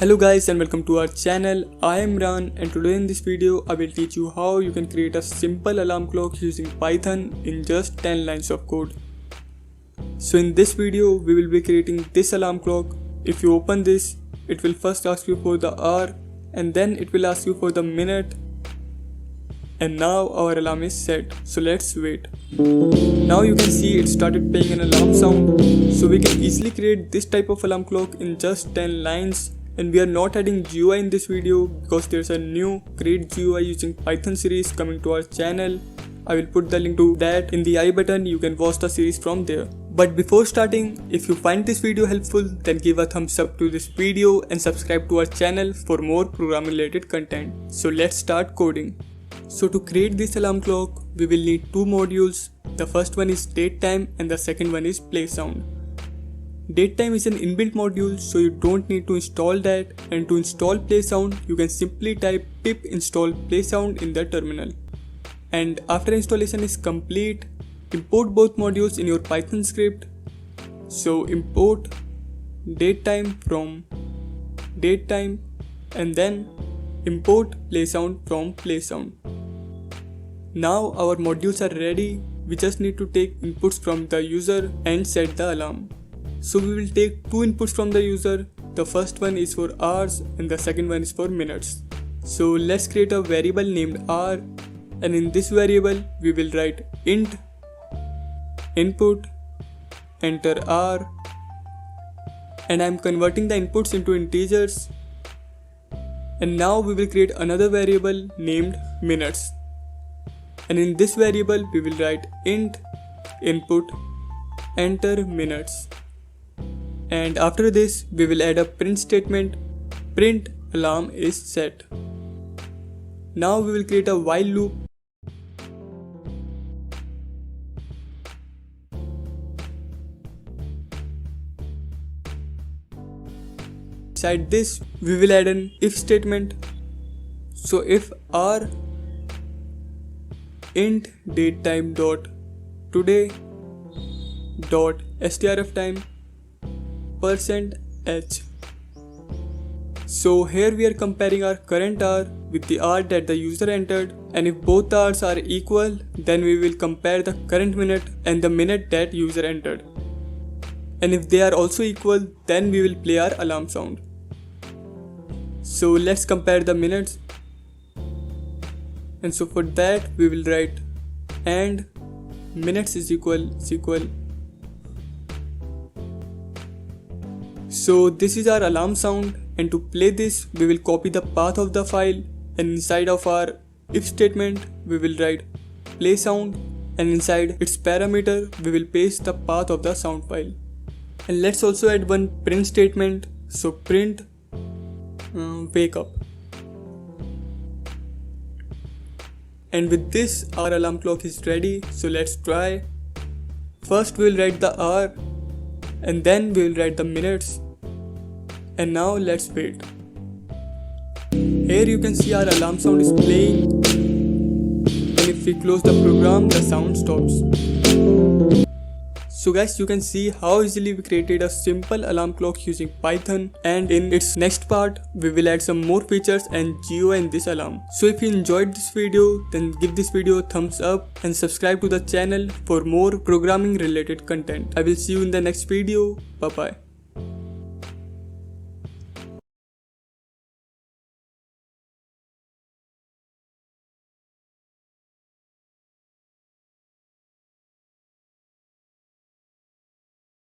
Hello guys and welcome to our channel. I am Ran and today in this video I will teach you how you can create a simple alarm clock using Python in just 10 lines of code. So in this video we will be creating this alarm clock. If you open this, it will first ask you for the hour and then it will ask you for the minute. And now our alarm is set, so let's wait. Now you can see it started playing an alarm sound. So we can easily create this type of alarm clock in just 10 lines. And we are not adding GUI in this video because there's a new Create GUI using Python series coming to our channel. I will put the link to that in the I button. You can watch the series from there. But before starting, if you find this video helpful, then give a thumbs up to this video and subscribe to our channel for more programming related content. So let's start coding. So to create this alarm clock, we will need two modules. The first one is date time and the second one is play sound. Datetime is an inbuilt module, so you don't need to install that, and to install play sound you can simply type pip install play sound in the terminal. And after installation is complete, import both modules in your Python script. So import datetime from datetime and then import play sound from play sound. Now our modules are ready. We just need to take inputs from the user and set the alarm. So we will take two inputs from the user. The first one is for hours and the second one is for minutes. So let's create a variable named hour, and in this variable we will write int input enter hour, and I am converting the inputs into integers. And now we will create another variable named minutes, and in this variable we will write int input enter minutes. And after this we will add a print statement, print alarm is set. Now we will create a while loop. Inside this we will add an if statement. So if r int datetime dot today dot strftime %h. So here we are comparing our current hour with the hour that the user entered, and if both hours are equal, then we will compare the current minute and the minute that user entered. And if they are also equal, then we will play our alarm sound. So let's compare the minutes. And so for that we will write and minutes is equal. So this is our alarm sound, and to play this we will copy the path of the file, and inside of our if statement we will write play sound, and inside its parameter we will paste the path of the sound file. And let's also add one print statement. So print wake up. And with this our alarm clock is ready. So let's try. First we will write the hour and then we will write the minutes. And now let's wait. Here you can see our alarm sound is playing, and if we close the program the sound stops. So guys, you can see how easily we created a simple alarm clock using Python, and in its next part we will add some more features and GUI in this alarm. So if you enjoyed this video, then give this video a thumbs up and subscribe to the channel for more programming related content. I will see you in the next video. Bye bye.